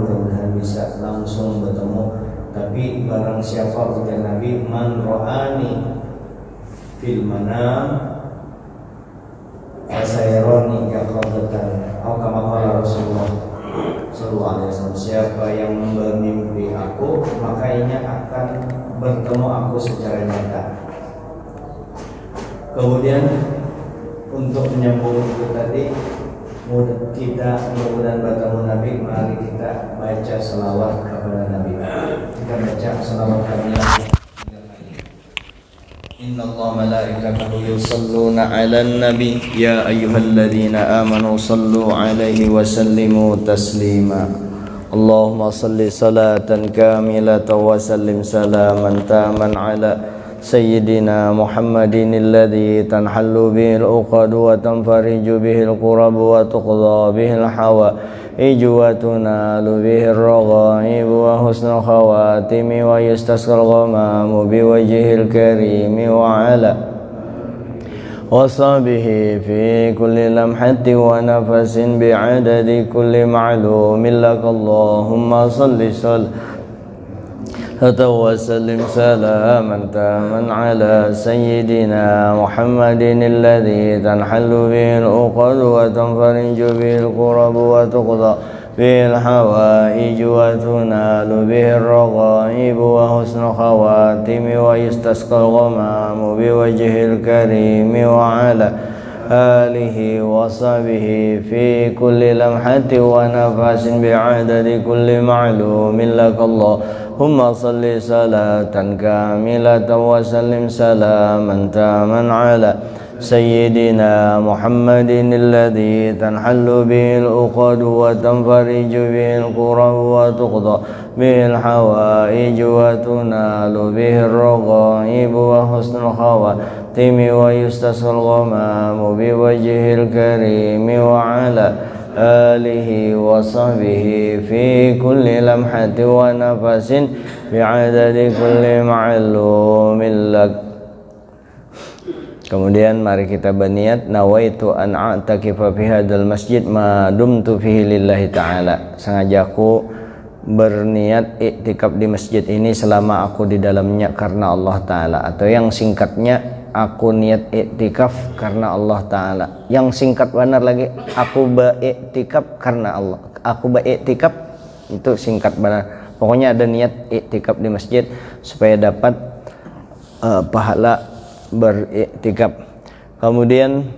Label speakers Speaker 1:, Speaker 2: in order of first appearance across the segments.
Speaker 1: mudah-mudahan bisa langsung bertemu. Tapi barang siapa, ujar Nabi, man ro'ani fil manam fasayroni yaqadatan, atau kama qala Rasulullah sallallahu alaihi wasallam, siapa yang bermimpi aku maka ia akan bertemu aku secara nyata. Kemudian untuk menyambung itu tadi, kita mudah-mudahan bertemu Nabi, mari kita baca selawat kepada Nabi. Kita baca selawat kami. Inna Allah malaikatahu yusalluna ala nabi ya ayyuhalladzina amanu sallu alaihi wa sallimu taslima. Allahumma salli salatan kamilatan wa sallim salaman taman ala Sayyidina Muhammadin alladhi tanhallu bihil uqad wa tanfariju bihil qurab wa tuqda bihil hawaiju wa tunalu bihil raghaib wa husnul khawatimi wa yustasqal ghamamu biwajhil karimi wa ala wa sahbihi fi kulli lamhati wa nafasin bi'adadi kulli ma'lumin lak. Allahumma salli وسلم سلاما تاما على سيدنا محمد الذي تنحل به العقد وتنفرج به الكرب وتقضى به الحوائج وتنال به الرغائب وحسن خواتم ويستسقى الغمام بوجه الكريم وعلى آله وصحبه في كل لمحة ونفس بعدد كل معلوم لك. اللهم صل صلاة كاملة وسلم سلاما تاما على سيدنا محمد الذي تنحل به العقد وتنفرج به الكرب وتقضى به الحوائج وتنال به الرغائب وحسن الخواتم ويستسقى الغمام بوجه الكريم وعلى آله وصحبه في كل لمحة ونفس بعدد كل معلوم لك. Kemudian mari kita berniat, nawaitu an a'takifa fi hadzal masjid ma dumtu fihi lillahi ta'ala. Sengaja aku berniat iktikaf di masjid ini selama aku di dalamnya karena Allah Ta'ala. Atau yang singkatnya, aku niat iktikaf karena Allah Ta'ala. Yang singkat benar lagi, aku beriktikaf karena Allah. Aku beriktikaf, itu singkat benar. Pokoknya ada niat iktikaf di masjid supaya dapat pahala beriktikaf. Kemudian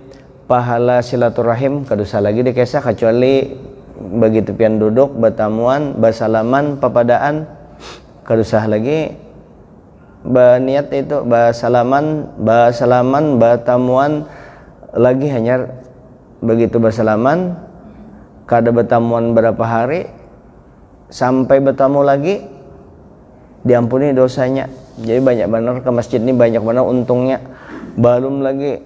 Speaker 1: pahala silaturahim kadusa lagi dikesah, kecuali begitu pian duduk bertamuan bersalaman papadaan kadusa lagi berniat itu bersalaman bertamuan lagi, hanya begitu bersalaman kada bertamuan berapa hari sampai bertamu lagi diampuni dosanya. Jadi banyak benar ke masjid ini, banyak benar untungnya. Belum lagi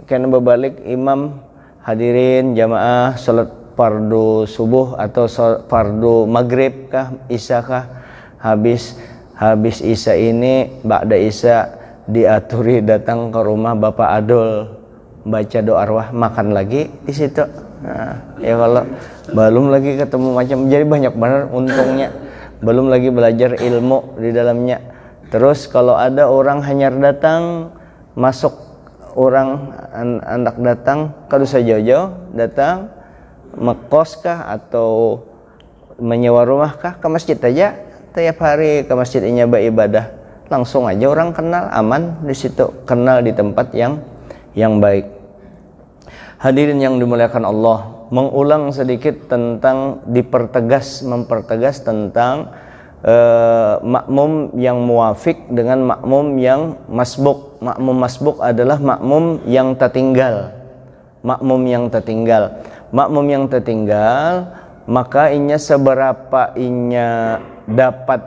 Speaker 1: kena berbalik imam hadirin jamaah salat fardu subuh atau fardu maghrib kah, isya kah, habis isya ini ba'da isya diaturi datang ke rumah Bapak Adul baca doa arwah, makan lagi di situ. Nah, ya kalau belum lagi ketemu macam, jadi banyak benar untungnya. Belum lagi belajar ilmu di dalamnya. Terus kalau ada orang hanya datang, masuk orang anak datang, kalau saya jauh-jauh datang mekos kah atau menyewa rumah kah, ke masjid aja tiap hari ke masjid ini beribadah, langsung aja orang kenal, aman di situ, kenal di tempat yang baik. Hadirin yang dimuliakan Allah, mengulang sedikit tentang mempertegas tentang makmum yang muafik dengan makmum yang masbuk. Makmum masbuk adalah makmum yang tertinggal. Makmum yang tertinggal, maka inya seberapa inya dapat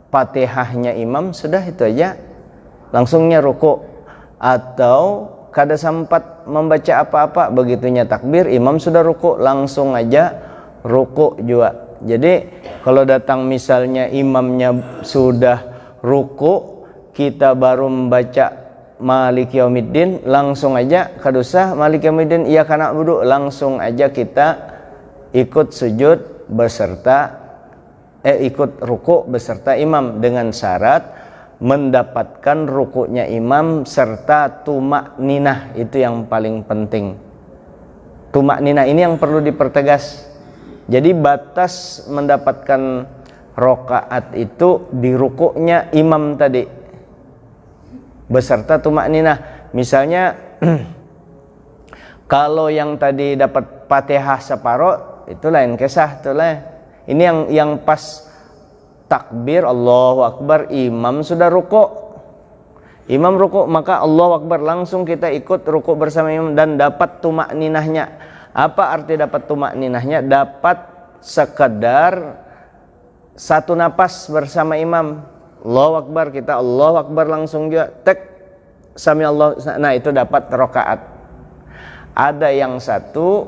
Speaker 1: Fatihahnya imam, sudah itu aja, langsungnya ruku, atau kada sempat membaca apa-apa, begitunya takbir imam sudah ruku, langsung aja ruku juga. Jadi kalau datang misalnya imamnya sudah ruku, kita baru membaca Maliki Yaumiddin, langsung aja kadusah Maliki Yaumiddin iya kana wudu, langsung aja kita ikut sujud beserta ikut ruku beserta imam dengan syarat mendapatkan rukuknya imam serta tumak ninah. Itu yang paling penting. Tumak ninah ini yang perlu dipertegas. Jadi batas mendapatkan rokaat itu di rukuknya imam tadi beserta tumak ninah. Misalnya kalau yang tadi dapat Fatihah separoh itu lain kisah tuh lah. Ini yang pas takbir Allahu Akbar, imam sudah ruku. Imam ruku, maka Allahu Akbar langsung kita ikut ruku bersama imam dan dapat tumak ninahnya. Apa arti dapat tumak ninahnya? Dapat sekedar satu napas bersama imam. Allahu Akbar, kita Allahu Akbar langsung juga tek sami Allah. Nah, itu dapat rakaat. Ada yang satu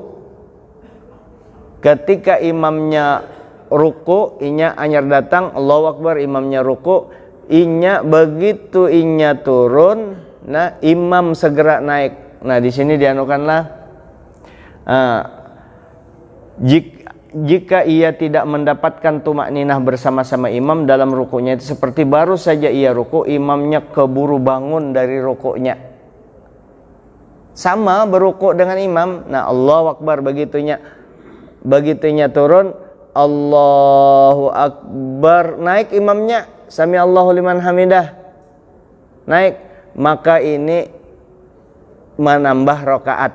Speaker 1: ketika imamnya ruku, inya anyar datang, Allahu Akbar, imamnya ruku, inya begitu inya turun, nah imam segera naik. Nah di sini dianukanlah jika ia tidak mendapatkan tumak ninah bersama-sama imam dalam rukunya itu seperti baru saja ia ruku, imamnya keburu bangun dari rukunya. Sama beruku dengan imam. Nah Allahu Akbar begitunya turun, Allahu Akbar, naik imamnya, sami Allahu liman hamidah, naik, maka ini menambah rakaat.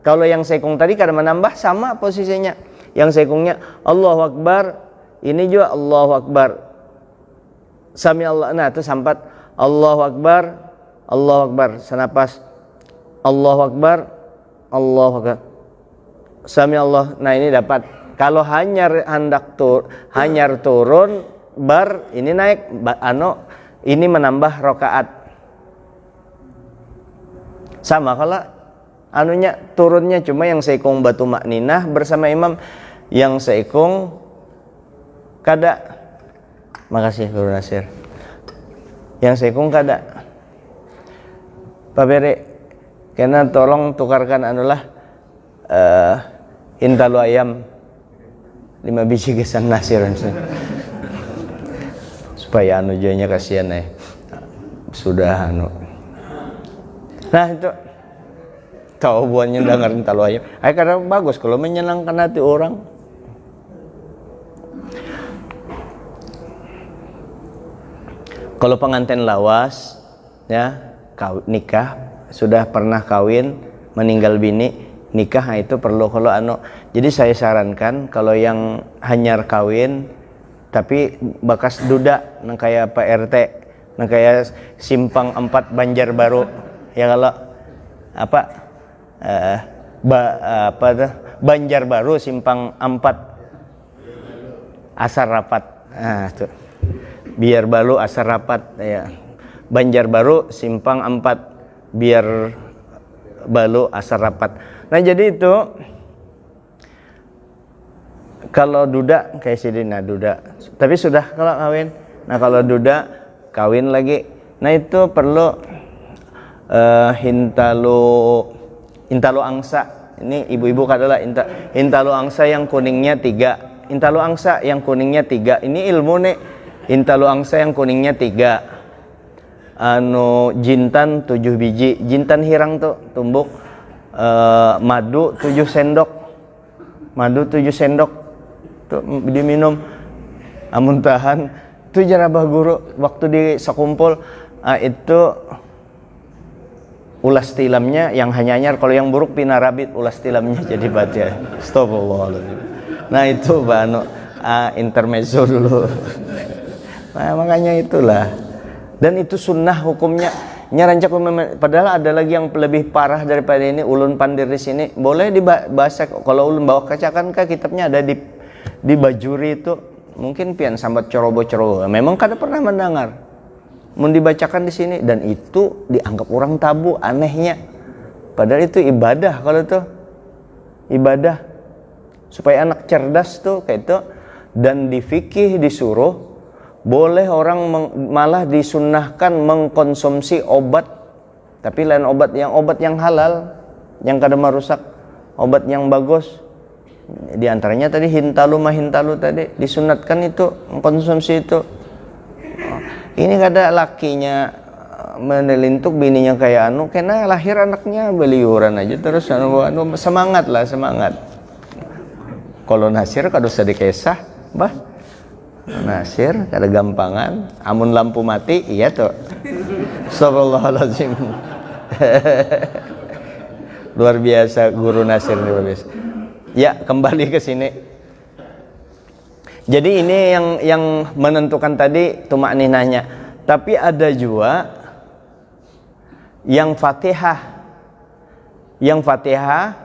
Speaker 1: Kalau yang sekung tadi kada menambah, sama posisinya. Yang sekungnya Allahu Akbar, ini juga Allahu Akbar, sami Allah. Nah itu sampat Allahu Akbar, senapas Allahu Akbar, sami Allah. Nah ini dapat. Kalau hanyar turun bar ini naik, ini menambah rakaat. Sama kalau turunnya cuma yang seikung batu makninah bersama imam, yang seikung kada. Makasih Guru Nasir. Yang seikung kada. Pak Bere, kena tolong tukarkan hintalu ayam 5 biji gesan Nasir supaya jadinya kasihan sudah nah itu tahu buahnya dengerin talu ayam karena bagus kalau menyenangkan hati orang. Kalau pengantin lawas ya nikah, sudah pernah kawin, meninggal bini, nikah, nah itu perlu kalau jadi saya sarankan kalau yang hanyar kawin tapi bakas duda nang kayak Pak RT, nang kayak Simpang 4 Banjarbaru ya, kalau Banjarbaru Simpang 4 Asar Rapat, nah tuh biar balu Asar Rapat ya, Banjarbaru Simpang 4 biar balu Asar Rapat. Nah jadi itu kalau duda kayak Sidina duda, tapi sudah kalau kawin. Nah kalau duda kawin lagi, nah itu perlu hintalu angsa. Ini ibu-ibu kadalah hintalu angsa yang kuningnya 3. Hintalu angsa yang kuningnya 3. Ini ilmu nih. Hintalu angsa yang kuningnya 3. Jintan 7 biji. Jintan hirang tuh tumbuk. Madu 7 sendok. Madu 7 sendok tuh diminum. Amun tahan itu jarabah guru waktu di sekumpul itu ulas tilamnya yang hanya kalau yang buruk pinarabit ulas tilamnya jadi baca. Astagfirullahaladzim. Nah itu intermezzo dulu. Nah makanya itulah, dan itu sunnah hukumnya. Nyarancak padahal ada lagi yang lebih parah daripada ini. Ulun pandir di sini boleh dibaca. Kalau ulun bawa kacakan kitabnya ada di bajuri itu, mungkin pian sambat corobo. Memang kada pernah mendengar. Mau dibacakan di sini dan itu dianggap orang tabu, anehnya. Padahal itu ibadah, kalau tuh ibadah supaya anak cerdas tuh kayak itu. Dan di fikih disuruh boleh orang malah disunnahkan mengkonsumsi obat, tapi lain obat yang halal, yang kada merusak, obat yang bagus, Di antaranya tadi hintalu mahintalu tadi disunatkan itu konsumsi itu. Ini kada lakinya menelintuk bininya kayak anu, kena lahir anaknya beliuran aja terus anu semangat lah semangat. Kalau nasir kada usah dikesah, bah. Nasir kada gampangan, amun lampu mati iya tuh. Astagfirullahaladzim. Luar biasa guru Nasir luar biasa. Ya, kembali ke sini. Jadi ini yang menentukan tadi tumak ninahnya. Tapi ada juga yang Fatihah. Yang Fatihah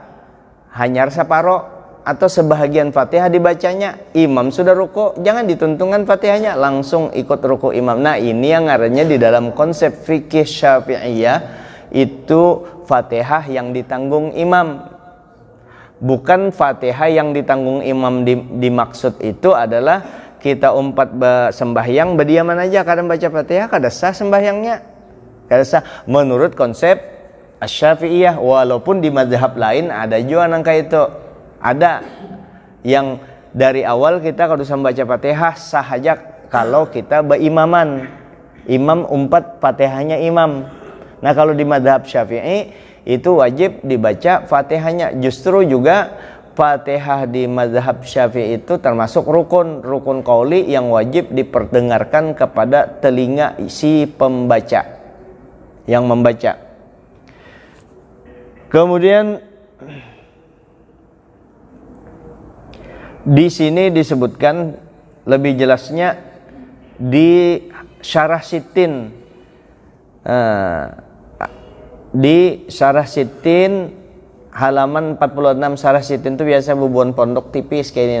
Speaker 1: hanya separo atau sebahagian Fatihah dibacanya. Imam sudah ruku, jangan ditentukan Fatihahnya, langsung ikut ruku imam. Nah, ini yang ngarannya di dalam konsep fikih Syafi'iyah itu Fatihah yang ditanggung imam. Bukan Fatihah yang ditanggung imam dimaksud itu adalah kita umpat sembahyang berdiaman aja, kadang baca Fatihah, kada sah sembahyangnya. Kada sah menurut konsep Asy-Syafi'iyah, walaupun di mazhab lain ada juga nangka itu. Ada yang dari awal kita kada usah baca Fatihah, sah aja kalau kita berimaman. Imam umpat Fatihahnya imam. Nah, kalau di mazhab Syafi'i itu wajib dibaca Fatihahnya. Justru juga Fatihah di mazhab Syafi'i itu termasuk rukun qauli yang wajib diperdengarkan kepada telinga si pembaca yang membaca. Kemudian di sini disebutkan lebih jelasnya di Syarah Sitin. Di Syarah Sitin halaman 46 Syarah Sitin itu biasa bubuan pondok tipis kayak ini.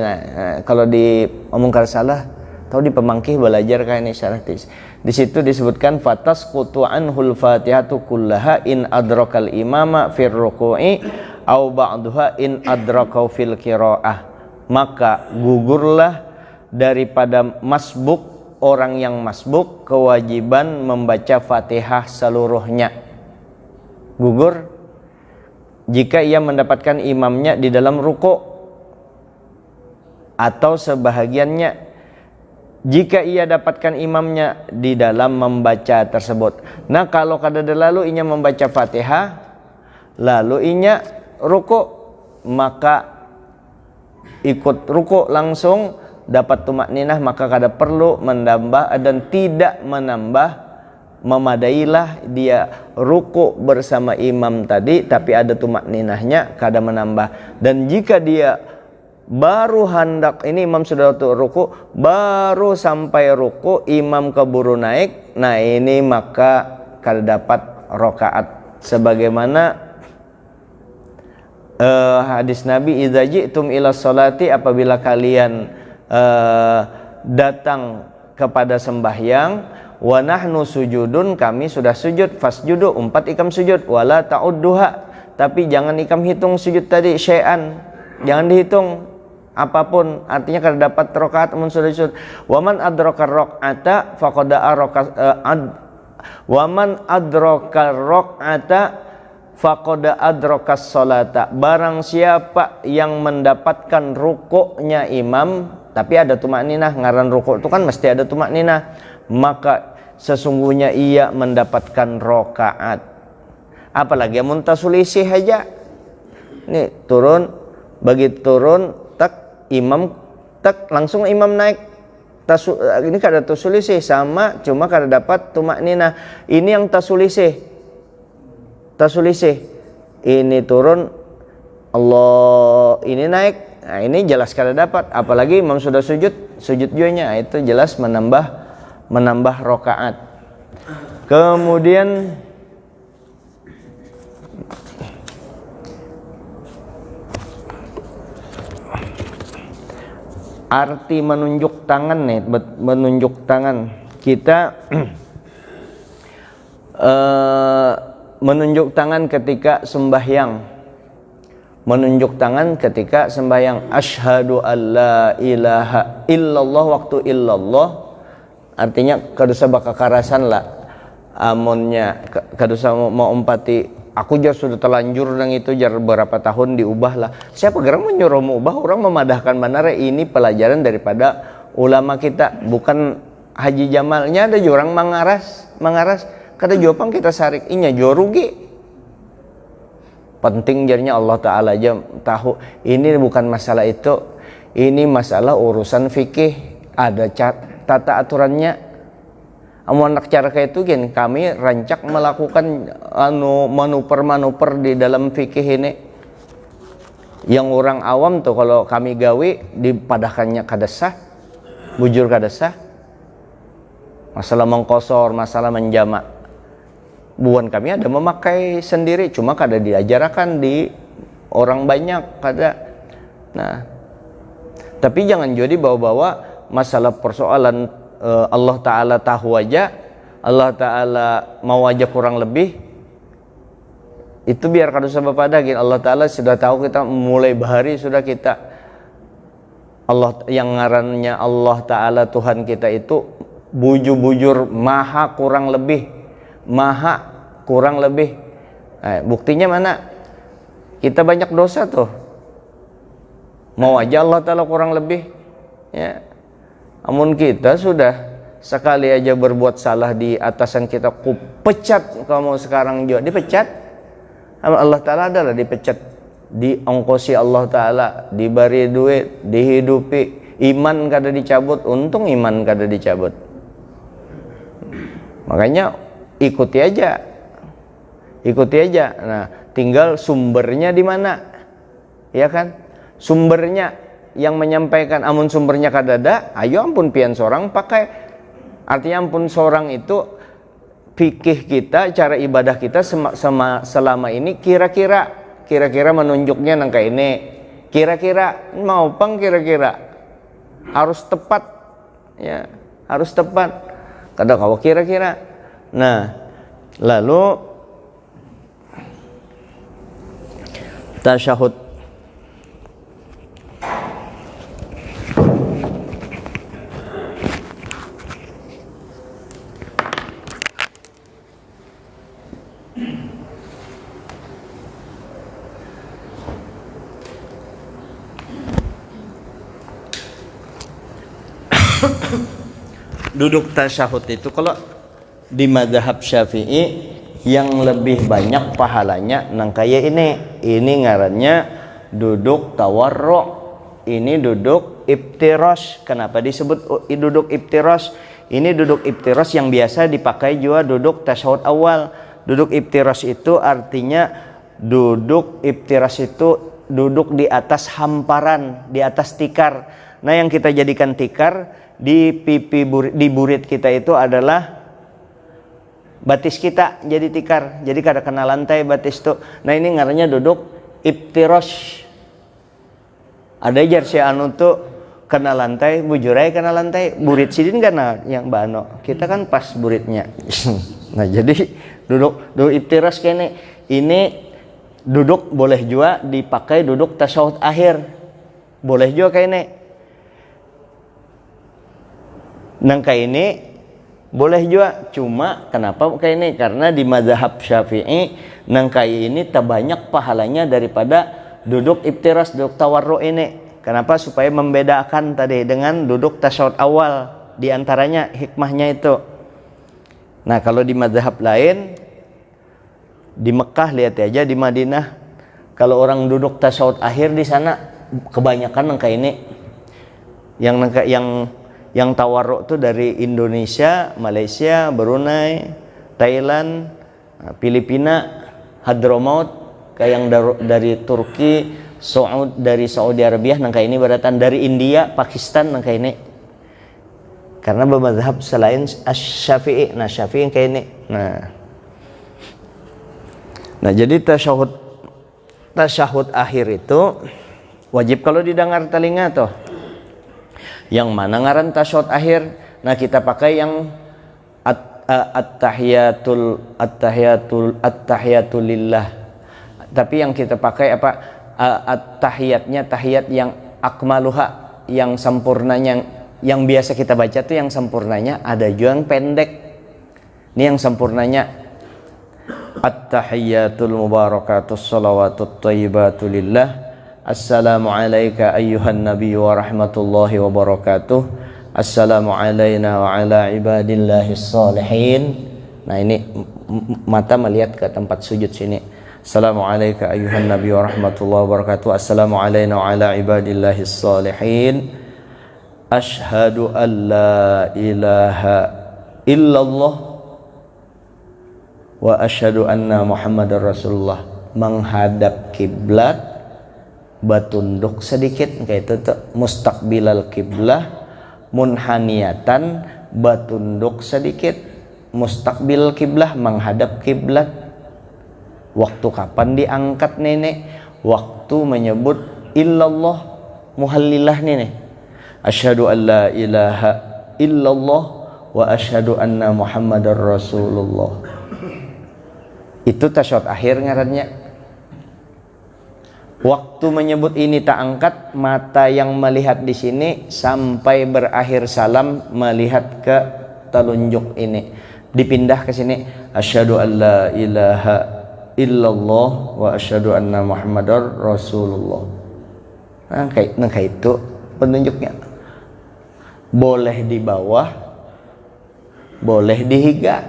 Speaker 1: Kalau di omongkan salah atau di pemangkih belajar kayak ini Syarah tipis. Di situ disebutkan fatasqutu anhul fatihatu kullaha in adrakal imama fir ruku'i au ba'daha in adrakau fil qiraah. Maka gugurlah daripada masbuk orang yang masbuk kewajiban membaca Fatihah seluruhnya. Gugur jika ia mendapatkan imamnya di dalam ruku atau sebahagiannya. Jika ia dapatkan imamnya di dalam membaca tersebut. Nah, kalau kada lalu inya membaca Fatihah lalu inya ruku, maka ikut ruku langsung dapat tumak ninah, maka kada perlu menambah dan tidak menambah. Memadailah dia ruku bersama imam tadi tapi ada tumak ninahnya, kada menambah. Dan jika dia baru hendak, ini imam sudah ruku, baru sampai ruku imam keburu naik, nah ini maka kada dapat rakaat. Sebagaimana hadis Nabi, idza ji'tum ila sholati, apabila kalian datang kepada sembahyang, wa nahnu sujudun, kami sudah sujud, fasjudu, umpat ikam sujud, wala ta'udduha, tapi jangan ikam hitung sujud tadi syai'an, jangan dihitung apapun, artinya kada dapat rakaat mun sudah sujud. Wa man adraka raq'ata faqad wa man adraka raq'ata faqad adrakas sholata. Barang siapa yang mendapatkan rukuknya imam tapi ada tumak ninah, ngaran rukuk itu kan mesti ada tumak ninah, maka sesungguhnya ia mendapatkan rakaat. Apalagi mun tasulisih aja. Nih turun, bagi turun tak imam tak langsung imam naik. Ini kada tasulisih sama, cuma kada dapat tumak ninah. Ini yang tasulisih. Ini turun, Allah ini naik. Nah, ini jelas kada dapat, apalagi imam sudah sujud juanya, itu jelas menambah rakaat. Kemudian arti menunjuk tangan nih, menunjuk tangan kita menunjuk tangan ketika sembahyang. Menunjuk tangan ketika sembahyang. Asyhadu alla ilaha illallah, waktu illallah artinya kada usah bakakarasan lah amunnya, kada usah mau umpati aku jar sudah telanjur nang itu jar berapa tahun diubah lah. Siapa gerang menyuruh mengubah, orang memadahkan benar. Ini pelajaran daripada ulama kita, bukan Haji Jamalnya. Ada orang mengaras kata jopang kita sarik inya jorugi. Penting jarnya Allah Ta'ala aja tahu. Ini bukan masalah itu, ini masalah urusan fikih, ada tata aturannya. Anak cara kayak itu kan kami rancak melakukan manuver di dalam fikih ini. Yang orang awam tuh kalau kami gawe dipadahkannya kadesah, bujur kadesah. Masalah mengkosor, masalah menjamak. Buan kami ada memakai sendiri, cuma kada diajarkan di orang banyak kada. Nah, tapi jangan jadi bawa-bawa masalah persoalan Allah Ta'ala tahu aja, Allah Ta'ala mau aja kurang lebih, itu biar kada usah bapadagin. Allah Ta'ala sudah tahu kita mulai bahari sudah kita Allah yang ngarannya Allah Ta'ala Tuhan kita itu bujur-bujur maha kurang lebih, maha kurang lebih. Buktinya mana? Kita banyak dosa tuh, mau aja Allah Ta'ala kurang lebih ya. Amun kita sudah sekali aja berbuat salah di atasan kita, ku pecat kamu sekarang juga, dipecat. Allah Ta'ala adalah dipecat, diongkosi Allah Ta'ala, diberi duit, dihidupi, iman kada dicabut. Untung iman kada dicabut. Makanya ikuti aja. Nah, tinggal sumbernya di mana, ya kan? Sumbernya yang menyampaikan. Amun sumbernya kadada, ayo ampun pian seorang pakai. Artinya ampun seorang itu fikih kita, cara ibadah kita selama ini kira-kira menunjuknya nangka ini. Kira-kira mau pang kira-kira harus tepat ya, harus tepat. Kada kau kira-kira. Nah, lalu tasyahud. Duduk tasyahud itu kalau di mazhab Syafi'i yang lebih banyak pahalanya nang kayak ini ngarannya duduk tawarru, ini duduk iftiras. Kenapa disebut duduk iftiras? Ini duduk iftiras yang biasa dipakai juga duduk tasyahud awal. Duduk iftiras itu artinya duduk iftiras itu duduk di atas hamparan, di atas tikar. Nah, yang kita jadikan tikar di pipi di burit kita itu adalah batis kita jadi tikar, jadi kada kena lantai batis tuh. Nah, ini ngarannya duduk iftiras. Ada jar si anu tuh kena lantai, bujurai kena lantai, burit sidin kana yang bano. Kita kan pas buritnya. Nah, jadi duduk iftiras kene. Ini duduk boleh juga dipakai duduk tasyahud akhir. Boleh juga kayak ini. Nangka ini boleh juga, cuma kenapa kayak ini? Karena di mazhab Syafi'i nangka ini terbanyak pahalanya daripada duduk iftiras, duduk tawarru ini. Kenapa? Supaya membedakan tadi dengan duduk tasyahud awal, di antaranya hikmahnya itu. Nah, kalau di mazhab lain di Mekah lihat aja, di Madinah kalau orang duduk tasyahud akhir di sana kebanyakan nangka ini yang tawarruk tuh dari Indonesia, Malaysia, Brunei, Thailand, Filipina, Hadramaut, kayak yang dari Turki, dari Saudi Arabia nangka ini beratan, dari India, Pakistan nangka ini. Karena bermadzhab selain Asy-Syafi'i. Nah, Syafi'i kayak ini. Nah, jadi tasyahud akhir itu wajib kalau didengar telinga tuh. Yang mana ngaran tasyahud akhir? Nah, kita pakai yang at-tahiyatul lillah. Tapi yang kita pakai apa? At-tahiyatnya tahiyat yang akmaluha, yang sempurnanya, yang biasa kita baca tuh yang sempurnanya, ada juga yang pendek. Ini yang sempurnanya. At-tahiyyatul mubarakatus salawatut thayyibatu lillah. Assalamu alayka ayyuhan nabiyyu wa rahmatullahi wa barakatuh. Assalamu alayna wa ala ibadillahis salihin. Nah ini mata melihat ke tempat sujud sini. Assalamu alayka ayyuhan nabiyyu wa rahmatullahi wa barakatuh. Assalamu alayna wa ala ibadillahis salihin. Ashhadu an la ilaha illallah wa asyhadu anna Muhammadar Rasulullah. Menghadap kiblat, batunduk sedikit kayak itu tuh mustaqbilal kiblah, munhaniyatan batunduk sedikit, mustaqbil kiblah menghadap kiblat. Waktu kapan diangkat nenek? Waktu menyebut illallah, muhallilah nenek. Asyhadu an la ilaha illallah wa asyhadu anna Muhammadar Rasulullah. Itu tasyahud akhir ngarannya. Waktu menyebut ini tak angkat, mata yang melihat di sini sampai berakhir salam melihat ke telunjuk ini. Dipindah ke sini. Asyhadu an la ilaha illallah wa asyhadu anna Muhammadar Rasulullah. Nah kayak itu penunjuknya. Boleh di bawah, boleh di higa.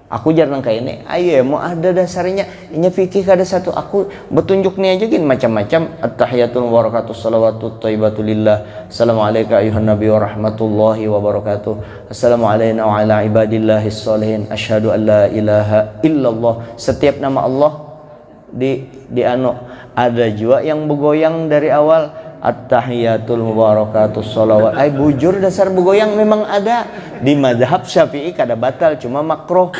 Speaker 1: Aku jarang kayak ini. Ayo mau ada dasarnya. Ini fikih ada satu. Aku betunjuk nih aja gini macam-macam. At-tahiyatul wabarakatuh salawatut thayyibatu lillah. Assalamualaikum ayuhan nabi wa rahmatullahi wa barakatuh. Assalamu alayna wa ala ibadillahis salihin. Asyhadu an la ilaha illallah. Setiap nama Allah di anu. Ada juga yang bergoyang dari awal. At-tahiyatul mubarakatuh salawat. Bujur dasar begoyang memang ada. Di mazhab Syafi'i kada batal, cuma makruh.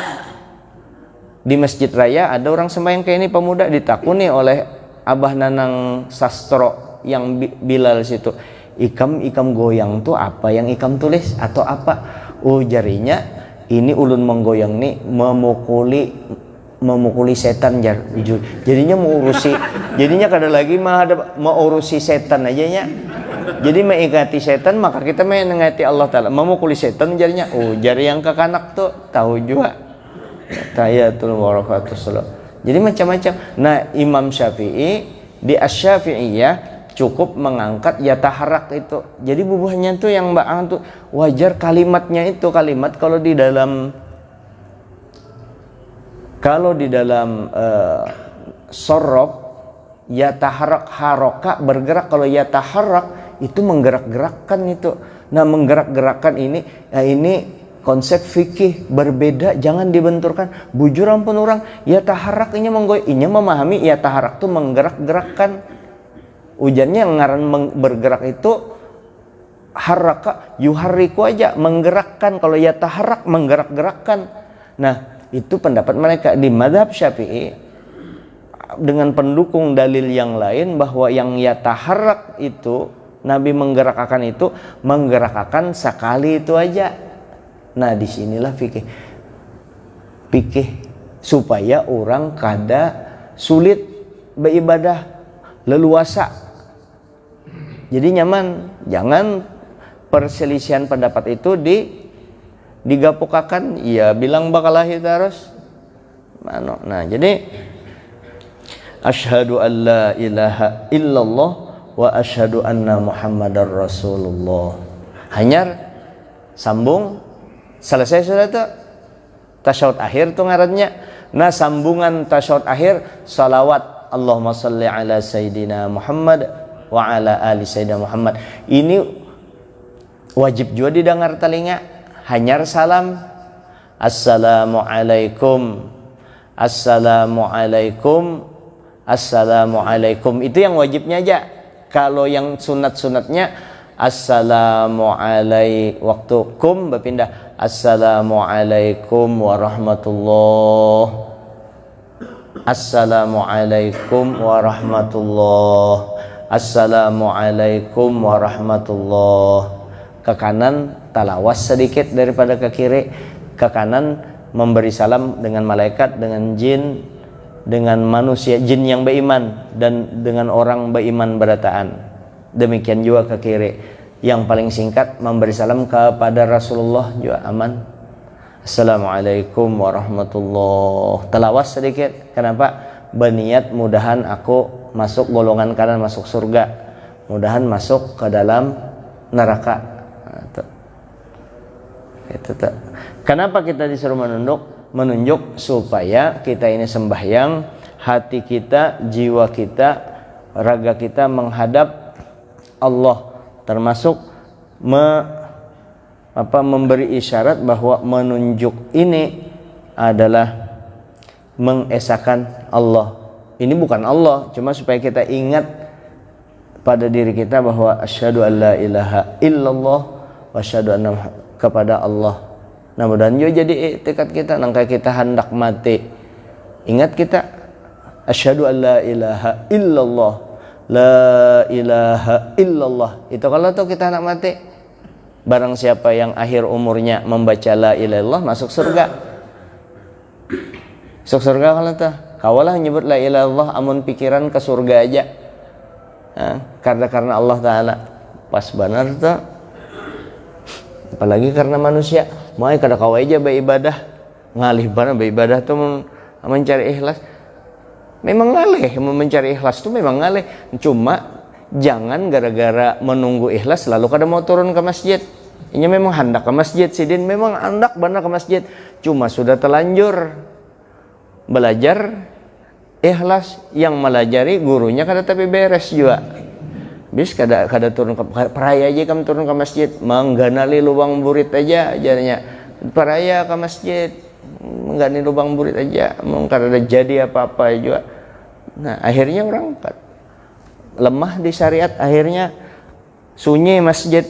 Speaker 1: Di Masjid Raya ada orang sembahyang kayak ini pemuda, ditakuni oleh Abah Nanang Sastro yang Bilal situ. Ikam goyang tuh apa yang ikam tulis atau apa? Oh jarinya ini ulun menggoyang nih memukuli setan jar. Jadinya kada lagi mau urusi setan aja nya. Jadi mengingati setan maka kita mengingati Allah Ta'ala. Memukuli setan jarinya. Oh jari yang kekanak tuh tahu juga. Tahiyatul wabarakatuh salam. Jadi macam-macam. Nah Imam Syafi'i di Asy-Syafi'iyah cukup mengangkat ya taharak itu. Jadi bubuhnya tuh yang mbak tuh wajar kalimatnya itu kalimat kalau di dalam sorof ya taharak haroka bergerak. Kalau ya taharak itu menggerak-gerakkan itu. Nah menggerak-gerakkan ini konsep fikih berbeda, jangan dibenturkan. Bujur ampun orang ya taharak ini memahami ya taharak itu menggerak-gerakkan. Ujarnya yang ngaran bergerak itu haraka yuhariku aja menggerakkan. Kalau ya taharak menggerak-gerakkan. Nah itu pendapat mereka di mazhab Syafi'i dengan pendukung dalil yang lain bahwa yang yataharrak itu Nabi menggerakkan itu menggerakkan sekali itu aja. Nah disinilah fikih supaya orang kada sulit beribadah leluasa. Jadi nyaman, jangan perselisihan pendapat itu digapukakan, ya bilang bakal lahir terus. Nah, jadi asyhadu an la ilaha illallah wa asyhadu anna Muhammadar Rasulullah. Hanyar sambung selesai sudah tuh tasyahud akhir tuh ngarannya. Nah, sambungan tasyahud akhir salawat Allahumma shalli ala sayyidina Muhammad wa ala ali sayyidina Muhammad. Ini wajib juga didengar telinga. Hanyar salam assalamualaikum assalamualaikum assalamualaikum, itu yang wajibnya aja. Kalau yang sunat-sunatnya assalamualaikum waktu kum berpindah assalamualaikum warahmatullah assalamualaikum warahmatullah assalamualaikum warahmatullah. Ke kanan talawas sedikit daripada ke kiri. Ke kanan memberi salam dengan malaikat, dengan jin, dengan manusia, jin yang beriman dan dengan orang beriman berataan. Demikian juga ke kiri. Yang paling singkat memberi salam kepada Rasulullah juga aman. Assalamualaikum warahmatullahi. Telawas sedikit. Kenapa? Berniat mudahan aku masuk golongan kanan, masuk surga, mudahan masuk ke dalam neraka. Itu tuh. Kenapa kita disuruh menunjuk supaya kita ini sembahyang, hati kita, jiwa kita, raga kita menghadap Allah, termasuk memberi isyarat bahwa menunjuk ini adalah mengesahkan Allah. Ini bukan Allah, cuma supaya kita ingat pada diri kita bahwa asyhadu an la ilaha illallah wa asyhadu anna kepada Allah. Nah, mudah juga jadi tekad kita nangka kita hendak mati. Ingat kita asyhadu an la ilaha illallah, la ilaha illallah. Itu kalau tuh kita hendak mati. Barang siapa yang akhir umurnya membaca la ilaha illallah masuk surga. Masuk surga kalau tuh. Kawalah nyebut la ilaha illallah amun pikiran ke surga aja. Karena Allah Ta'ala. Pas benar tuh. Apalagi karena manusia. Mau kada kawai aja beribadah. Ngalih banget beribadah tuh mencari ikhlas. Memang ngalih mencari ikhlas tuh memang ngalih. Cuma jangan gara-gara menunggu ikhlas lalu kada mau turun ke masjid. Ini memang hendak ke masjid sidin, memang hendak benar ke masjid. Cuma sudah terlanjur belajar ikhlas, yang melajari gurunya kada tapi beres juga. Bis kada turun ke peraya aja kamu turun ke masjid, mengganali lubang burit aja jadinya. Peraya ke masjid, mengganali lubang burit aja, mungkin ada jadi apa-apa juga. Nah, akhirnya orang lemah di syariat, akhirnya sunyi masjid.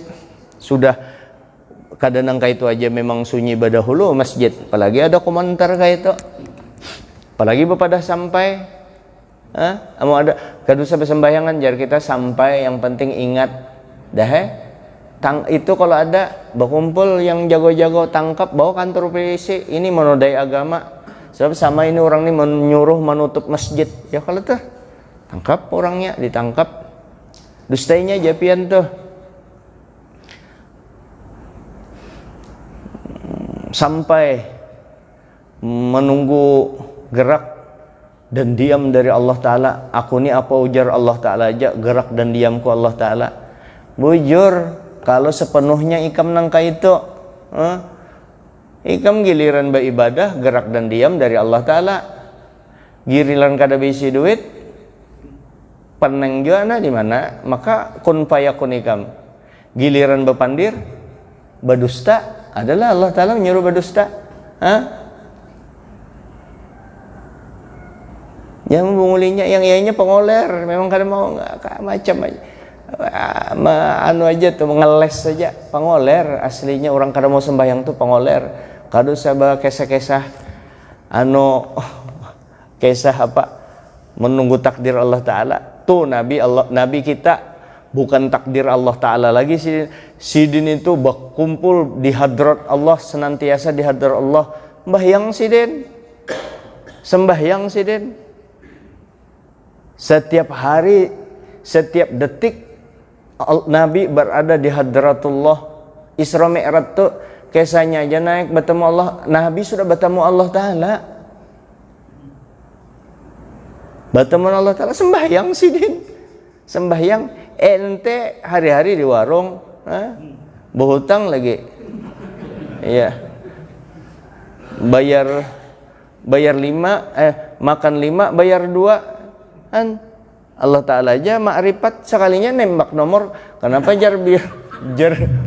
Speaker 1: Sudah kadang kayak itu aja memang sunyi badahulu masjid, apalagi ada komentar kayak itu. Apalagi pada sampai mau ada kadusa bersembahyangan jar kita sampai yang penting ingat dah itu kalau ada berkumpul yang jago-jago tangkap bawa kantor polisi, ini menodai agama. Sebab sama ini orang ini menyuruh menutup masjid. Ya kalau tuh tangkap orangnya, ditangkap. Dustainya japian tuh. Sampai menunggu gerak dan diam dari Allah Ta'ala. Aku ni apa ujar Allah Ta'ala aja, gerak dan diamku Allah Ta'ala. Bujur, kalau sepenuhnya ikam nangka itu ikam giliran beribadah, gerak dan diam dari Allah Ta'ala. Giliran kada bisi duit, peneng juga di mana, maka kun payakun ikam. Giliran bepandir, berdusta, adalah Allah Ta'ala menyuruh berdusta. Yang mengulinya, yang ianya pengoler, memang kada mau macam aja. Anu aja tuh ngeles saja, pengoler aslinya orang kada mau sembahyang tuh pengoler. Kado sabah kisah-kisah kisah apa menunggu takdir Allah Ta'ala. Tuh Nabi kita bukan takdir Allah Ta'ala lagi sidin itu berkumpul di hadrat Allah, senantiasa di hadrat Allah. Sembahyang sidin, sembahyang sidin. Setiap hari, setiap detik Nabi berada di hadratullah. Isra Mi'raj tuh kisahnya aja naik bertemu Allah. Nabi sudah bertemu Allah Ta'ala. Bertemu Allah Ta'ala, sembahyang sidin. Sembahyang, ente hari-hari di warung, berhutang lagi. Iya. Bayar 5, makan 5, bayar 2. Allah Ta'ala aja makrifat sekalinya nembak nomor. Kenapa jar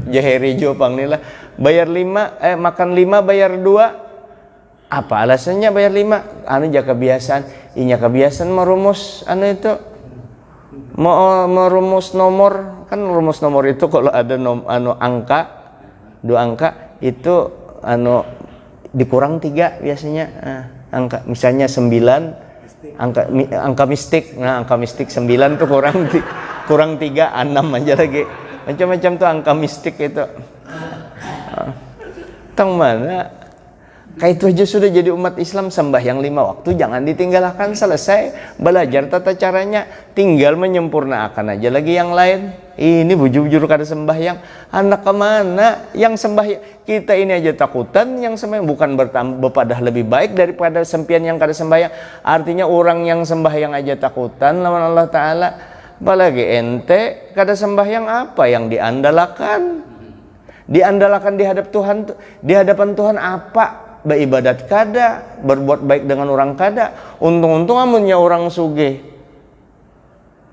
Speaker 1: jaheri jopang nih lah. Bayar 5, makan 5 bayar 2. Apa alasannya bayar 5? Anu jaga kebiasaan. Inya kebiasaan merumus itu. Merumus nomor, kan rumus nomor itu kalau ada angka, 2 angka itu dikurang 3 biasanya. Angka misalnya 9, angka mistik. Nah, angka mistik 9 tuh kurang 3, 6 aja lagi. Macam-macam tuh angka mistik itu. Tang mana Kayak itu aja sudah jadi umat Islam. Sembahyang 5 waktu jangan ditinggalkan, selesai. Belajar tata caranya, tinggal menyempurnakan aja lagi yang lain. Ini bujur-bujur kada sembahyang, anak kemana yang sembahyang? Kita ini aja takutan yang sembahyang, bukan berpadah lebih baik daripada sempian yang kada sembahyang. Artinya orang yang sembahyang aja takutan lawan Allah Ta'ala, apalagi ente kada sembahyang, apa yang diandalkan? Diandalkan di hadapan Tuhan apa? Beribadat kada, berbuat baik dengan orang kada. Untung-untung amunnya orang sugih,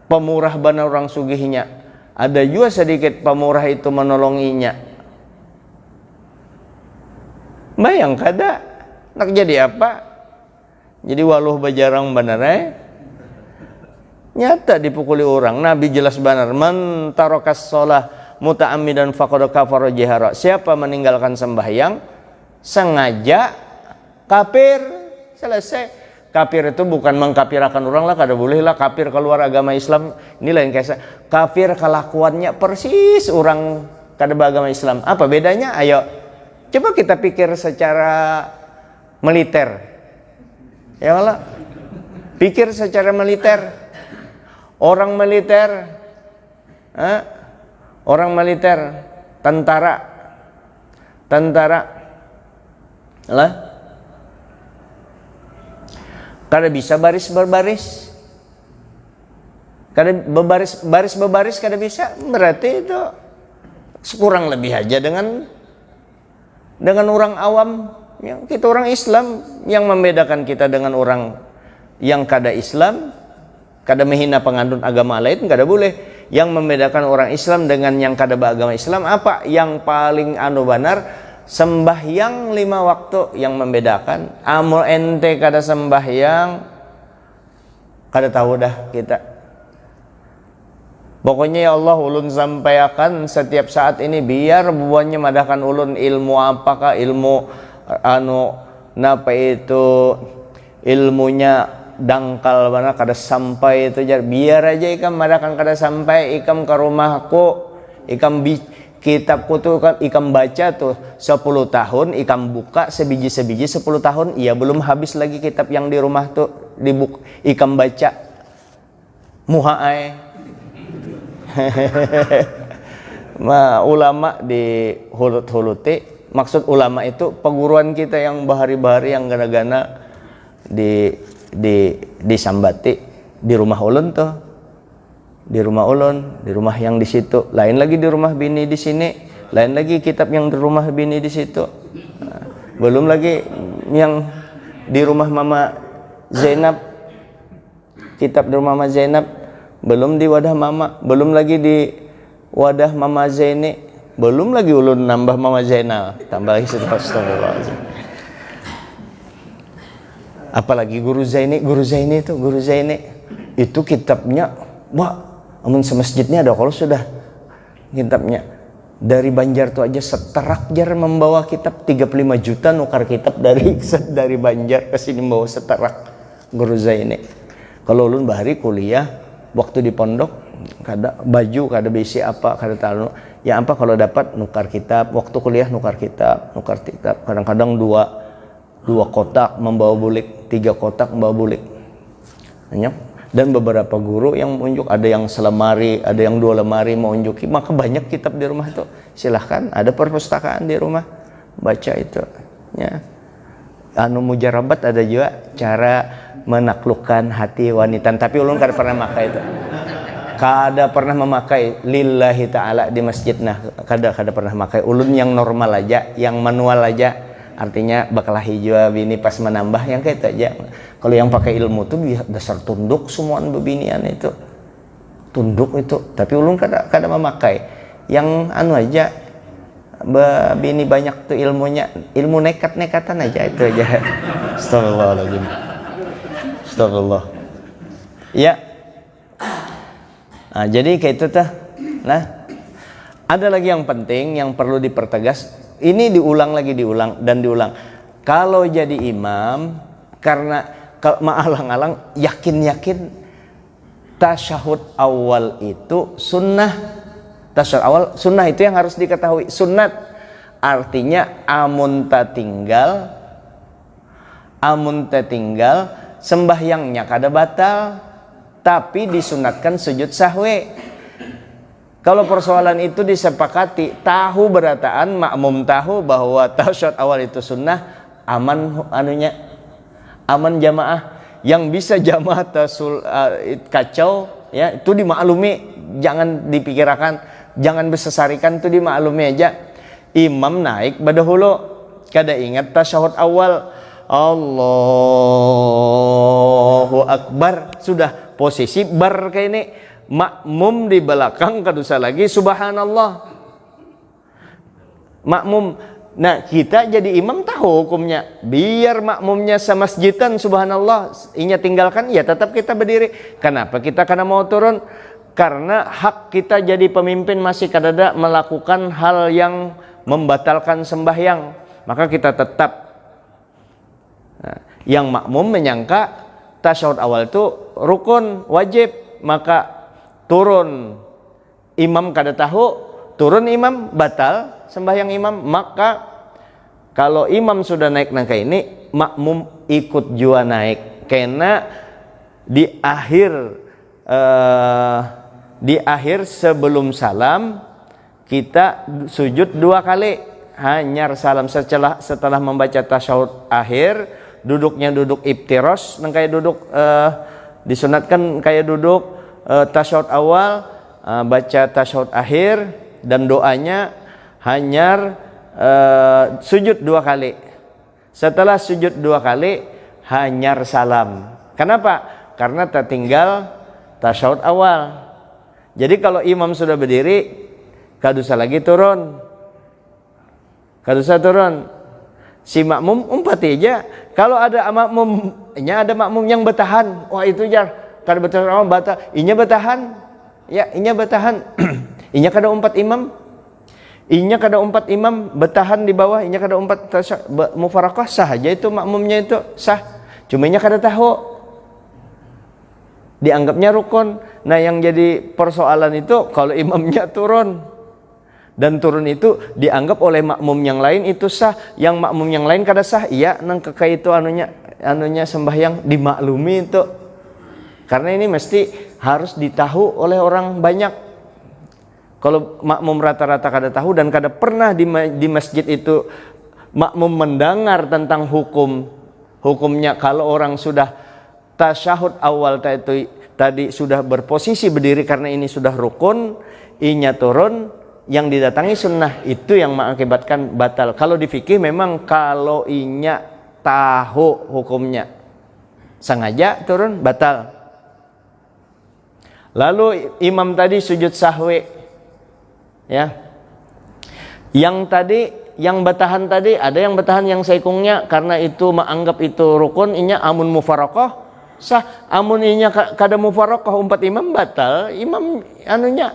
Speaker 1: pemurah bana orang sugihnya, ada juga sedikit pemurah itu menolonginya. Bayang kada, nak jadi apa? Jadi waluh bajarang benar nyata dipukuli orang. Nabi jelas benar, man tarokas sholah muta'ammidan faqad kafara jihara. Siapa meninggalkan sembahyang sengaja, kafir, selesai. Kafir itu bukan mengkafirkan orang lah, kada boleh lah kafir keluar agama Islam. Ini lain kayak kafir kelakuannya persis orang kada beragama Islam. Apa bedanya? Ayo coba kita pikir secara militer. Ya Allah, pikir secara militer. Orang militer, tentara lah, kada bisa baris berbaris, kada baris kada bisa, berarti itu kurang lebih aja dengan orang awam. Yang kita orang Islam, yang membedakan kita dengan orang yang kada Islam, kada menghina pengandut agama lain, kada boleh. Yang membedakan orang Islam dengan yang kada beragama Islam apa? Yang paling benar, sembahyang 5 waktu yang membedakan. Amul ente kada sembahyang, kada tahu dah kita. Pokoknya ya Allah, ulun sampaikan setiap saat ini biar buahnya madahkan ulun ilmu apakah, ilmu napa itu ilmunya dangkal mana kada sampai itu, biar aja ikam madahkan kada sampai ikam ke rumahku, ikam kitabku tuh kan ikam baca tuh 10 tahun, ikam buka sebiji-sebiji 10 tahun, iya belum habis lagi kitab yang di rumah tuh ikam baca muhaai. Ulama di hulut-huluti, maksud ulama itu peguruan kita yang bahari-bahari yang gana-gana disambati di rumah ulun tuh. Di rumah ulun, di rumah yang di situ, lain lagi di rumah bini di sini, lain lagi kitab yang di rumah bini di situ. Nah, belum lagi yang di rumah Mama Zainab, kitab di rumah Mama Zainab, belum di wadah Mama, belum lagi di wadah Mama Zaini, belum lagi ulun nambah Mama Zainal, tambah lagi astagfirullahaladzim. Apalagi Guru Zaini itu kitabnya, wah, amun semasjidnya ada kalau sudah kitabnya dari Banjar tuh aja seterak jar membawa kitab 35 juta nukar kitab dari Banjar ke sini bawa seterak Guru Zaini. Kalau ulun bahari kuliah waktu di pondok kada baju kada besi apa kada tahu ya apa, kalau dapat nukar kitab, waktu kuliah nukar kitab, kadang-kadang dua kotak membawa bulik, 3 kotak membawa bulik. Dan beberapa guru yang menunjuk, ada yang selemari, ada yang 2 lemari mau unjuki, maka banyak kitab di rumah itu. Silahkan, ada perpustakaan di rumah, baca itu. Ya. Mujarabat ada juga cara menaklukkan hati wanita, tapi ulun kada pernah memakai itu. Kada pernah memakai lillahi ta'ala di masjid, nah kada pernah memakai. Ulun yang normal aja, yang manual aja. Artinya bakalahi juga bini pas menambah yang kayak itu aja. Kalau yang pakai ilmu tuh dasar tunduk semuaan bebinian itu. Tunduk itu. Tapi ulun kada memakai. Yang aja bini banyak tuh ilmunya, ilmu nekat-nekatan aja itu aja. Astagfirullahaladzim. Astagfirullah. Ya. Nah, jadi kayak itu tuh. Nah, ada lagi yang penting yang perlu dipertegas. Ini diulang. Kalau jadi imam, karena maalang-alang yakin tasyahud awal itu sunnah. Tasyahud awal sunnah itu yang harus diketahui. Sunnat artinya amun ta tinggal Amun tertinggal sembahyangnya kada batal, tapi disunatkan sujud sahwi. Kalau persoalan itu disepakati, tahu berataan, makmum tahu bahwa tasyahud awal itu sunnah, aman anunya, aman jamaah. Yang bisa jamaah kacau ya itu dimaklumi, jangan dipikirkan, jangan besesarikan, itu dimaklumi aja. Imam naik badahulu, kada ingat tasyahud awal, Allahu Akbar, sudah posisi bar kayak ini, makmum di belakang kadusa lagi subhanallah, makmum. Nah kita jadi imam tahu hukumnya, biar makmumnya semasjidan subhanallah, inya tinggalkan, ya tetap kita berdiri. Kenapa kita kada mau turun? Karena hak kita jadi pemimpin masih kadada melakukan hal yang membatalkan sembahyang, maka kita tetap. Nah, yang makmum menyangka tasyahud awal itu rukun wajib, maka turun. Imam kada tahu, turun imam batal sembahyang imam. Maka kalau imam sudah naik nangka ini, makmum ikut jua naik. Karena di akhir sebelum salam kita sujud 2 kali, hanyar salam setelah membaca tasyahud akhir, duduknya duduk iftiros, nang kayak duduk disunatkan kayak duduk tasyahud awal, baca tasyahud akhir, dan doanya hanyar sujud 2 kali. Setelah sujud 2 kali hanyar salam. Kenapa? Karena tertinggal tasyahud awal. Jadi kalau imam sudah berdiri, kadusa lagi turun, kadusa turun. Si makmum umpati aja. Kalau ada makmum yang bertahan, wah itu jar kada bertahan, inya bertahan, ya inya bertahan. Inya kada umpat imam, inya kada umpat imam bertahan di bawah, inya kada umpat mufarakah, sah aja itu makmumnya itu sah. Cuma inya kada tahu, dianggapnya rukun. Nah yang jadi persoalan itu kalau imamnya turun, dan turun itu dianggap oleh makmum yang lain itu sah, yang makmum yang lain kada sah. Iya nang kekait itu anunya sembahyang dimaklumi itu, karena ini mesti harus ditahu oleh orang banyak. Kalau makmum rata-rata kada tahu dan kada pernah di masjid itu makmum mendengar tentang hukumnya, kalau orang sudah tasyahud awal tadi sudah berposisi berdiri karena ini sudah rukun, inya turun, yang didatangi sunnah, itu yang mengakibatkan batal. Kalau di fikih memang kalau inya tahu hukumnya, sengaja turun batal. Lalu imam tadi sujud sahwi, ya, yang bertahan tadi, ada yang bertahan yang saikungnya karena itu menganggap itu rukun, inya amun mufarokoh sah, amun inya kada mufarokoh umpat imam batal imam anunya.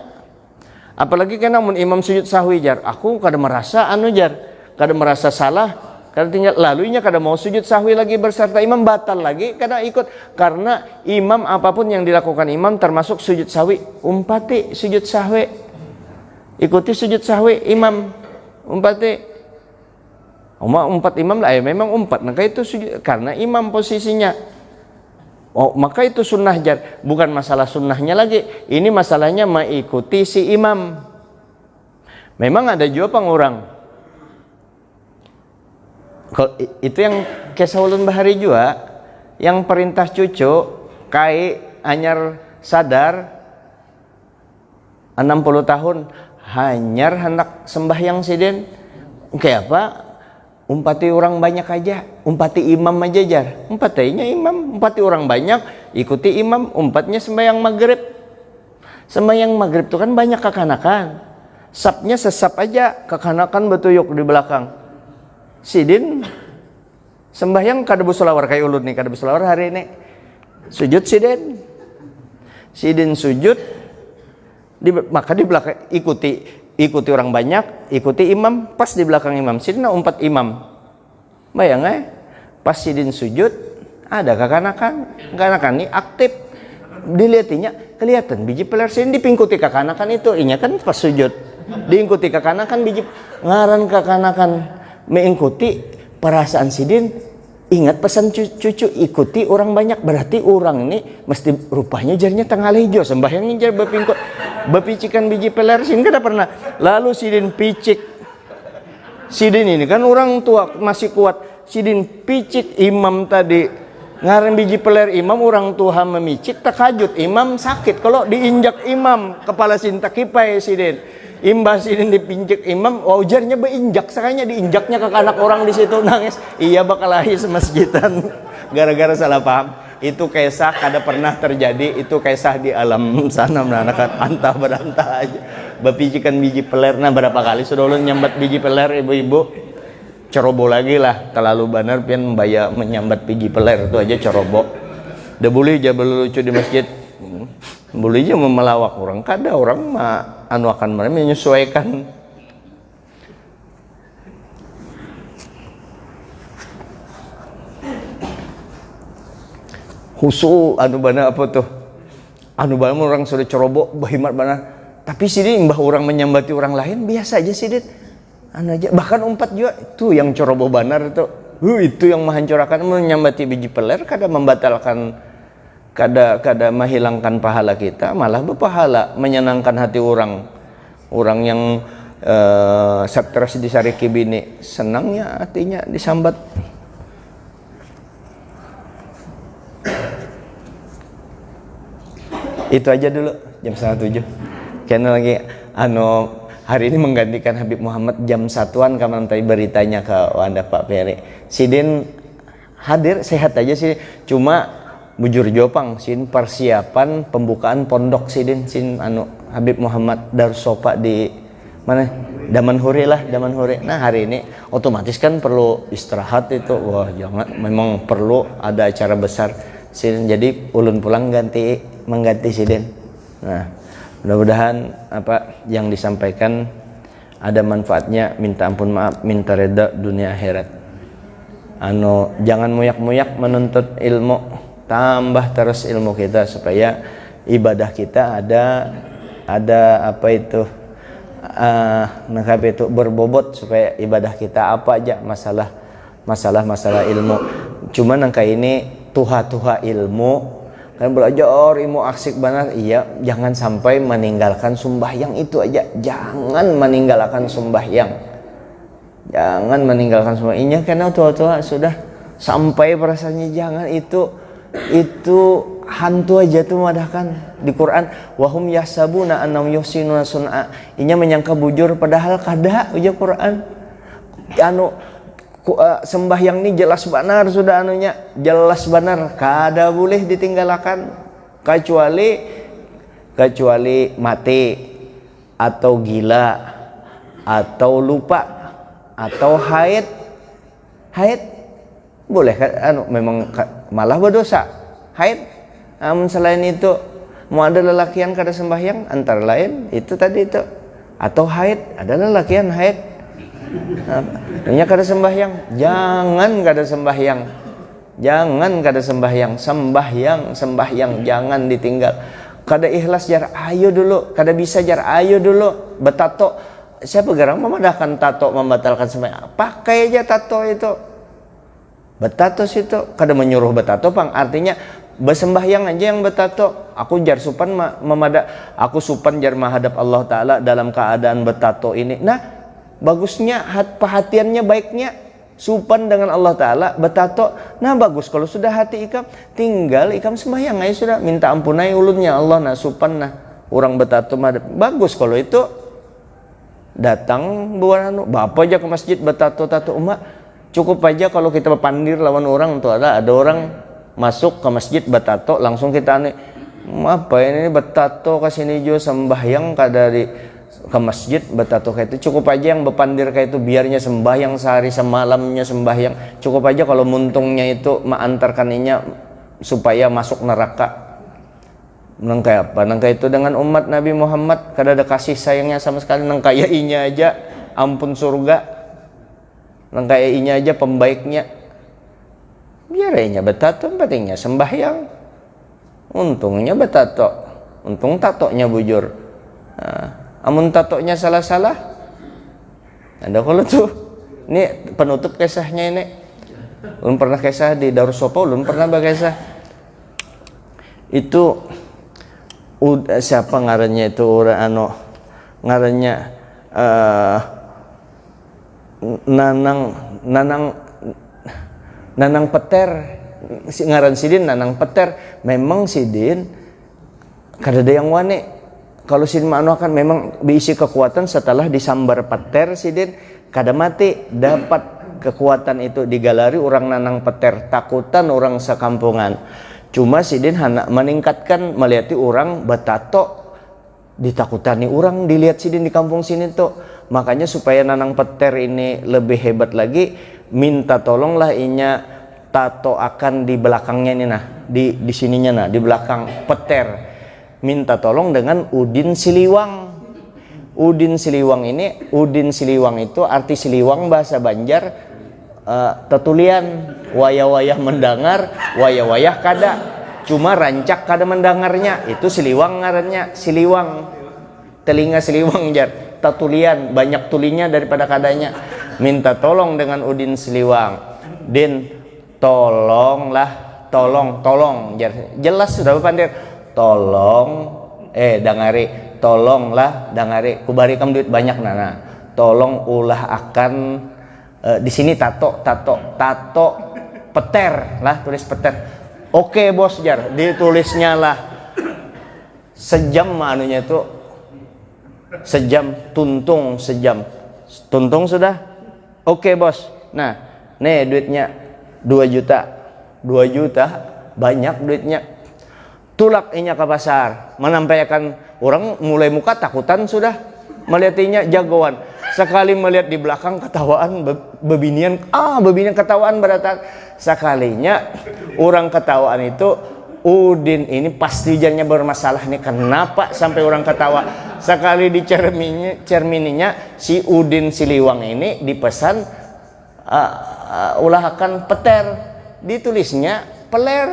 Speaker 1: Apalagi kan amun imam sujud sahwi jar, aku kada merasa kada merasa salah, kada tinggal, lalu inya kada mau sujud sahwi lagi berserta imam, batal lagi kada ikut. Karena imam apapun yang dilakukan imam termasuk sujud sahwi, umpati sujud sahwi, ikuti sujud sahwi imam, umpati umpat imam lah, memang umpat, maka itu sujud karena imam posisinya. Oh, maka itu sunnah jar, bukan masalah sunnahnya lagi, ini masalahnya mengikuti si imam. Memang ada juga pengurang, itu yang kisah ulun bahari juga, yang perintah cucu kai anyar sadar 60 tahun hanyar hendak sembahyang sidin, kayak apa? Umpati orang banyak aja, umpati imam aja jar, umpatinya imam, umpati orang banyak, ikuti imam, umpatnya sembahyang maghrib. Sembahyang maghrib itu kan banyak kekanakan, sapnya sesap aja, kekanakan betuyuk di belakang. Sidin sembahyang kada busolawar kayak ulun nih, kada busolawar hari ini, sujud sidin sujud, maka di belakang ikuti orang banyak, ikuti imam, pas di belakang imam sidin umpat imam. Bayang pas sidin sujud ada kekanakan ini aktif, dilihatnya kelihatan biji peler sidin dipingkuti kekanakan itu, inya kan pas sujud diikuti kekanakan biji ngaran kekanakan mengikuti perasaan sidin, Ingat pesan cucu, ikuti orang banyak. Berarti orang ini mesti rupanya jarinya tengah lejo. Sembahyangnya jar bepingkot, bepicikan biji peler sini kada pernah. Lalu sidin picik. Sidin ini kan orang tua masih kuat. Sidin picik imam tadi. Ngarang biji peler imam, orang tua memicik takajut. Imam sakit. Kalau diinjak imam, kepala sinta kipai sidin. Imbas ini dipinjek imam, wajarnya beinjak, sakanya diinjaknya ke anak orang di situ nangis. Iya bakal lahir semasjidan gara-gara salah paham. Itu kisah kada pernah terjadi, itu kisah di alam sana menanakan antah berantah aja. Bapijikan biji peler, nah berapa kali sudah ulun nyambat biji peler ibu-ibu. Ceroboh lagi lah, terlalu benar pian mbaya menyambat biji peler itu aja ceroboh. Dah boleh aja berlucu di masjid. Boleh aja memelawak orang, kada orang mah anu akan mereka menyesuaikan. Husu anu bana apa tuh? Anu bana orang sudah ceroboh bahimat bana. Tapi sini mbah orang menyambati orang lain biasa aja sih dit. Anu aja bahkan umpat juga itu yang ceroboh banar itu. Itu yang menghancurkan menyambati biji peler kada membatalkan, kada menghilangkan pahala kita, malah berpahala menyenangkan hati orang yang stres disariki bini, senangnya hatinya disambat. Itu aja dulu jam 7:30 karena lagi hari ini menggantikan Habib Muhammad jam 1-an kamu nanti beritanya ke Anda Pak Peri. Sidin hadir sehat aja sih, cuma bujur jopang sin persiapan pembukaan pondok sidin sin Habib Muhammad Darsopa di mana Daman Huri. Nah hari ini otomatis kan perlu istirahat itu. Wah jangan, memang perlu ada acara besar sin, jadi ulun pulang mengganti sidin. Nah mudah-mudahan apa yang disampaikan ada manfaatnya, minta ampun maaf, minta reda dunia akhirat. Jangan muyak-muyak menuntut ilmu, tambah terus ilmu kita supaya ibadah kita ada apa itu itu berbobot, supaya ibadah kita apa aja masalah ilmu. Cuma nangka ini tuha ilmu kan belajar ilmu asik benar. Iya, jangan sampai meninggalkan sembahyang itu aja. Jangan meninggalkan sembahyang ini karena tua-tua sudah sampai perasaannya. Jangan itu hantu aja tuh madahkan di Quran, wahum yahsabuna annahum yuhsinuna sun'a. Inya menyangka bujur padahal kada uja Quran. Sembahyang ini jelas benar sudah jelas benar, kada boleh ditinggalkan kecuali mati atau gila atau lupa atau haid boleh kan memang malah berdosa haid. Selain itu mau ada lelakian kada sembahyang, antara lain itu tadi itu, atau haid, ada lelakian haid nya kada sembahyang, jangan kada sembahyang jangan ditinggal. Kada ikhlas jar ayo dulu, kada bisa jar ayo dulu. Betato, siapa garang memadahkan tato membatalkan sembahyang? Pakai aja tato itu, betato situ, kada menyuruh betato pang, artinya bersembahyang aja yang betato. Aku jar supan aku supan jar menghadap Allah Ta'ala dalam keadaan betato ini. Nah bagusnya perhatiannya, baiknya supan dengan Allah Ta'ala betato. Nah bagus kalau sudah hati ikam, tinggal ikam sembahyang aja sudah, minta ampunai ulunnya Allah. Nah supan nah orang betato bagus kalau itu. Datang buat bapak aja ke masjid betato umat cukup aja. Kalau kita pandir lawan orang tuh ada orang masuk ke masjid betato, langsung kita apa ini betato kesini jo sembahyang kadari ke masjid betato kayak itu. Cukup aja yang bepandir kayak itu, biarnya sembahyang sehari semalamnya sembahyang, cukup aja kalau muntungnya itu mengantarkaninya supaya masuk neraka. Nangka apa? Nangka itu dengan umat Nabi Muhammad kada ada kasih sayangnya sama sekali. Nangka inya aja ampun surga, nangka inya aja pembaiknya. Biar inya betato, pentingnya sembahyang. Untungnya betato, untung tatonya bujur. Amun tatonya salah-salah, ada kalau tuh. Ini penutup kisahnya ini. Ulun pernah kisah di Darussopo, ulun pernah bakisah. Itu siapa ngarannya itu orang ngarannya Nanang Peter, ngaran sidin Nanang Peter. Memang sidin kada ada yang wane. Kalau sidin akan memang diisi kekuatan setelah disambar peter sidin kada mati, dapat kekuatan itu digalari orang Nanang Peter, takutan orang sekampungan. Cuma sidin hendak meningkatkan, melihati orang betato ditakutani orang, dilihat sidin di kampung sini tuh. Makanya supaya Nanang Peter ini lebih hebat lagi, minta tolonglah inya tato akan di belakangnya ini nah, di sininya nah, di belakang Peter. Minta tolong dengan Udin Siliwang. Udin Siliwang ini, Udin Siliwang itu arti Siliwang bahasa Banjar tetulian, wayah-wayah mendengar, wayah-wayah kada, cuma rancak kada mendengarnya, itu Siliwang ngarannya, Siliwang, telinga Siliwang jar, tetulian, banyak tulinya daripada kadanya. Minta tolong dengan Udin Siliwang, Din tolonglah, tolong jar, jelas sudah pandir, tolong dangari, tolonglah dangari, kubarikam duit banyak nana, tolong ulah akan di sini tato Peter lah, tulis Peter. Oke bos jar, ditulisnya lah sejam manunya itu, sejam tuntung, sejam tuntung sudah. Oke bos, nah nih duitnya 2 juta banyak duitnya. Tulak inya ke pasar, menampaikan orang mulai muka takutan sudah, melihatnya jagoan. Sekali melihat di belakang ketawaan bebinian ketawaan berata. Sekalinya orang ketawaan itu, Udin ini pasti jannya bermasalah nih, kenapa sampai orang ketawa. Sekali cermininya si Udin Siliwang ini dipesan ulah akan Peter, ditulisnya peler.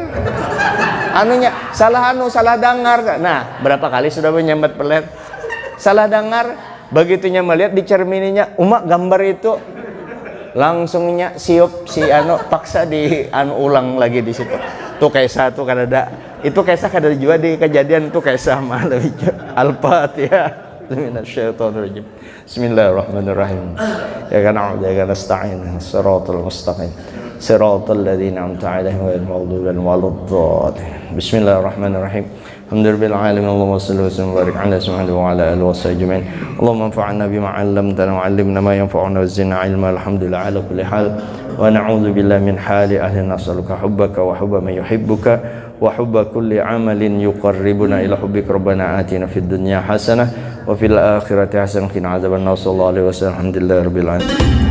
Speaker 1: Anunya salah dengar. Nah, berapa kali sudah menyambat peler? Salah dengar. Begitunya melihat di cermininya umak gambar itu, langsungnya siup si paksa di ulang lagi di situ. Tuh kaisa tuh kada ada. Itu kaisa kada juga di kejadian tuh kaisa mah lebih Al-Fatihah. Minasyaitonirrajim. Bismillahirrahmanirrahim. Ya kana na'budu wa nasta'in. Shiratal mustaqim. Shiratal ladzina an'amta 'alaihim ghairil maghdubi 'alaihim waladdallin. Bismillahirrahmanirrahim. Alhamdulillah alamin, Allahumma shalli wa sallim wa barik ala Muhammad wa ala alihi wa sahbihi ajma'in. Allahumma anfa'na bima 'allamtana wa 'allimna ma yanfa'una wa zidna 'ilma. Alhamdulillah ala kulli hal. Wa na'udzu billahi min hali ahli nas'aluka hubbaka wa hubba man yuhibbuka wa hubba kulli 'amalin yuqarribuna ila hubbika. Rabbana atina fid dunya hasanah wa fil akhirati hasanah wa qina adzabannar. Sallallahu alaihi wasallam. Alhamdulillahirabbil alamin.